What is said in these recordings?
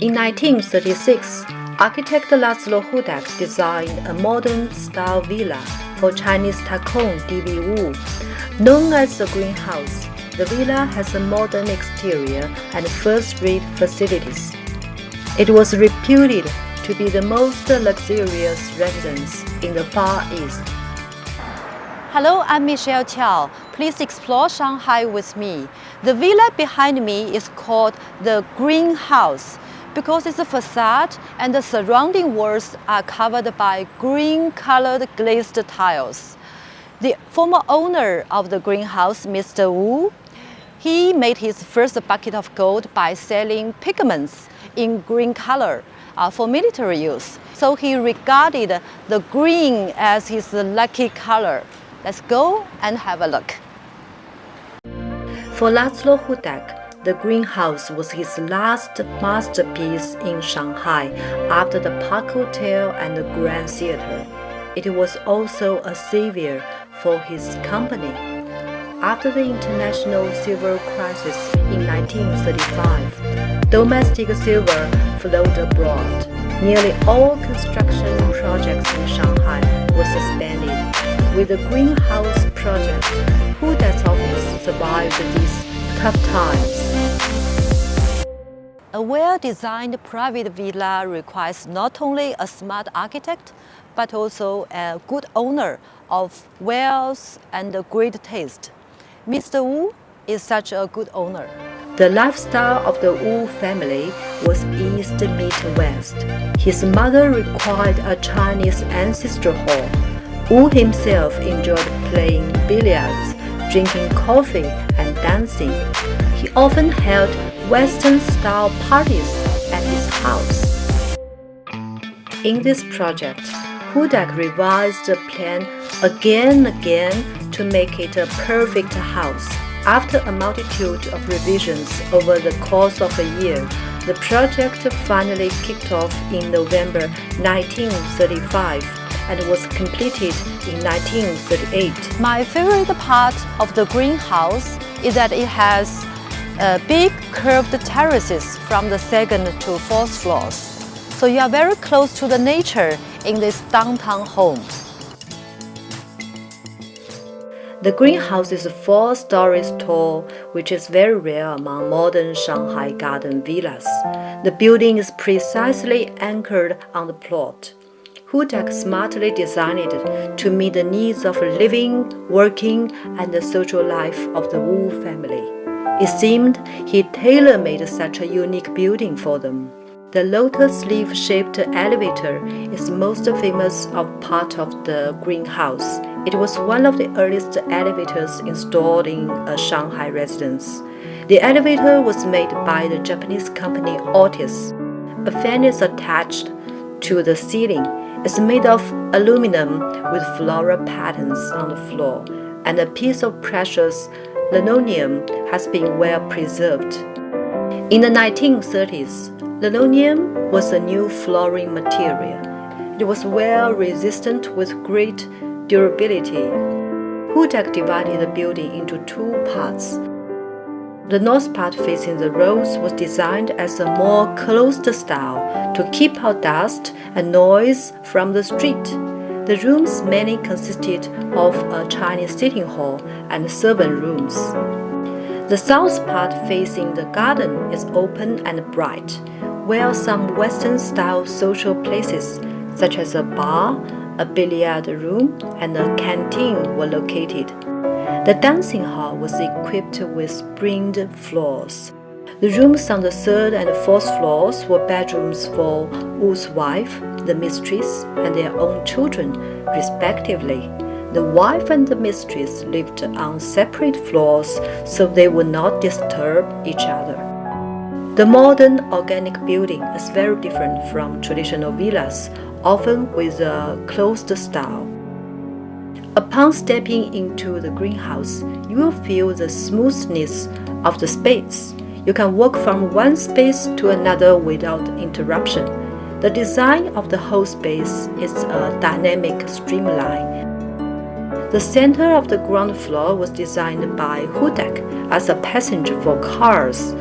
In 1936, architect Laszlo Hudec designed a modern-style villa for Chinese tycoon D.B. Wu. Known as the greenhouse, the villa has a modern exterior and first-rate facilities. It was reputed to be the most luxurious residence in the Far East. Hello, I'm Michelle Qiao. Please explore Shanghai with me. The villa behind me is called the greenhouse because its facade and the surrounding walls are covered by green-colored glazed tiles. The former owner of the greenhouse, Mr. Wu, he made his first bucket of gold by selling pigments in green color for military use. So he regarded the green as his lucky color. Let's go and have a look. For Laszlo Hudec, the greenhouse was his last masterpiece in Shanghai after the Park Hotel and the Grand Theater. It was also a savior for his company. After the international silver crisis in 1935, domestic silver flowed abroad. Nearly all construction projects in Shanghai were suspended. With the greenhouse project, Hudec's office survived these tough times. A well-designed private villa requires not only a smart architect, but also a good owner of wealth and great taste. Mr. Wu is such a good owner. The lifestyle of the Wu family was East meets West. His mother required a Chinese ancestral hall. Wu himself enjoyed playing billiards, drinking coffee, and dancing. He often held Western-style parties at his house. In this project, Hudec revised the plan again and again to make it a perfect house. After a multitude of revisions over the course of a year, the project finally kicked off in November 1935 and was completed in 1938. My favorite part of the greenhouse is that it has big curved terraces from the second to fourth floors. So you are very close to the nature in this downtown home. The greenhouse is 4 stories tall, which is very rare among modern Shanghai garden villas. The building is precisely anchored on the plot. Hudec smartly designed it to meet the needs of living, working, and the social life of the Wu family. It seemed he tailor-made such a unique building for them. The Lotus leaf-shaped elevator is most famous part of the greenhouse. It was one of the earliest elevators installed in a Shanghai residence. The elevator was made by the Japanese company Lotus. A fan is attached to the ceiling. It's made of aluminum with floral patterns on the floor, and a piece of precious linoleum has been well preserved. In the 1930s, linoleum was a new flooring material. It was well resistant with great durability. Hudec divided the building into 2 parts. The north part facing the roads was designed as a more closed style to keep out dust and noise from the street. The rooms mainly consisted of a Chinese sitting hall and servant rooms. The south part facing the garden is open and bright, where some Western-style social places, such as a bar, a billiard room, and a canteen were located. The dancing hall was equipped with springed floors. The rooms on the 3rd and 4th floors were bedrooms for Wu's wife, the mistress, and their own children, respectively. The wife and the mistress lived on separate floors so they would not disturb each other. The modern organic building is very different from traditional villas, often with a closed style. Upon stepping into the greenhouse, you will feel the smoothness of the space. You can walk from one space to another without interruption. The design of the whole space is a dynamic streamline. The center of the ground floor was designed by Hudec as a passenger for cars.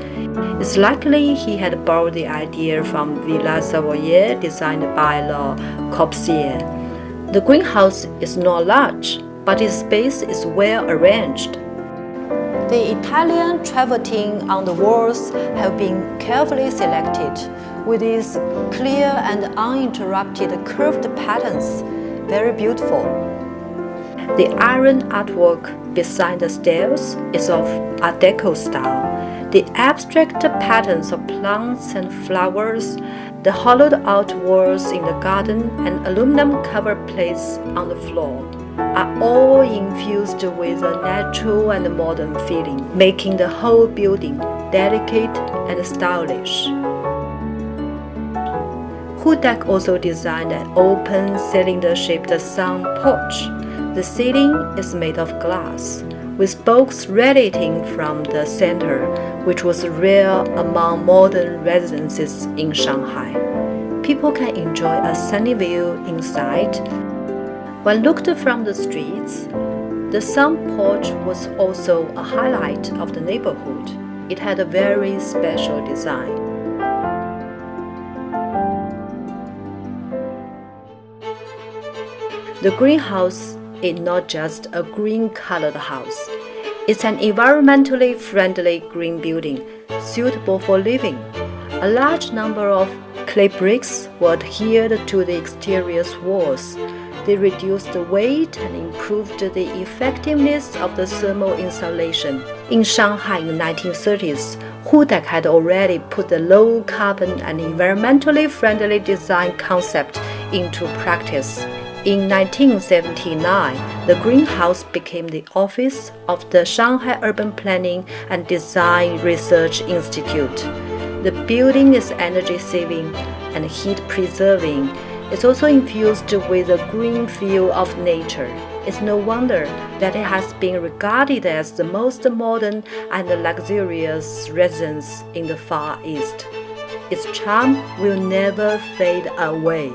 It's likely he had borrowed the idea from Villa Savoye designed by Le Corbusier. The greenhouse is not large, but its space is well arranged. The Italian travertine on the walls have been carefully selected, with its clear and uninterrupted curved patterns. Very beautiful. The iron artwork beside the stairs is of Art Deco style. The abstract patterns of plants and flowers, the hollowed-out walls in the garden, and aluminum cover plates on the floor are all infused with a natural and modern feeling, making the whole building delicate and stylish. Hudec also designed an open cylinder-shaped sun porch. The ceiling is made of glass, with spokes radiating from the center, which was rare among modern residences in Shanghai. People can enjoy a sunny view inside. When looked from the streets, the sun porch was also a highlight of the neighborhood. It had a very special design. The greenhouse is not just a green-colored house. It's an environmentally friendly green building, suitable for living. A large number of clay bricks were adhered to the exterior walls. They reduced the weight and improved the effectiveness of the thermal insulation. In Shanghai in the 1930s, Hudec had already put the low-carbon and environmentally friendly design concept into practice. In 1979, the greenhouse became the office of the Shanghai Urban Planning and Design Research Institute. The building is energy-saving and heat-preserving. It's also infused with a green feel of nature. It's no wonder that it has been regarded as the most modern and luxurious residence in the Far East. Its charm will never fade away.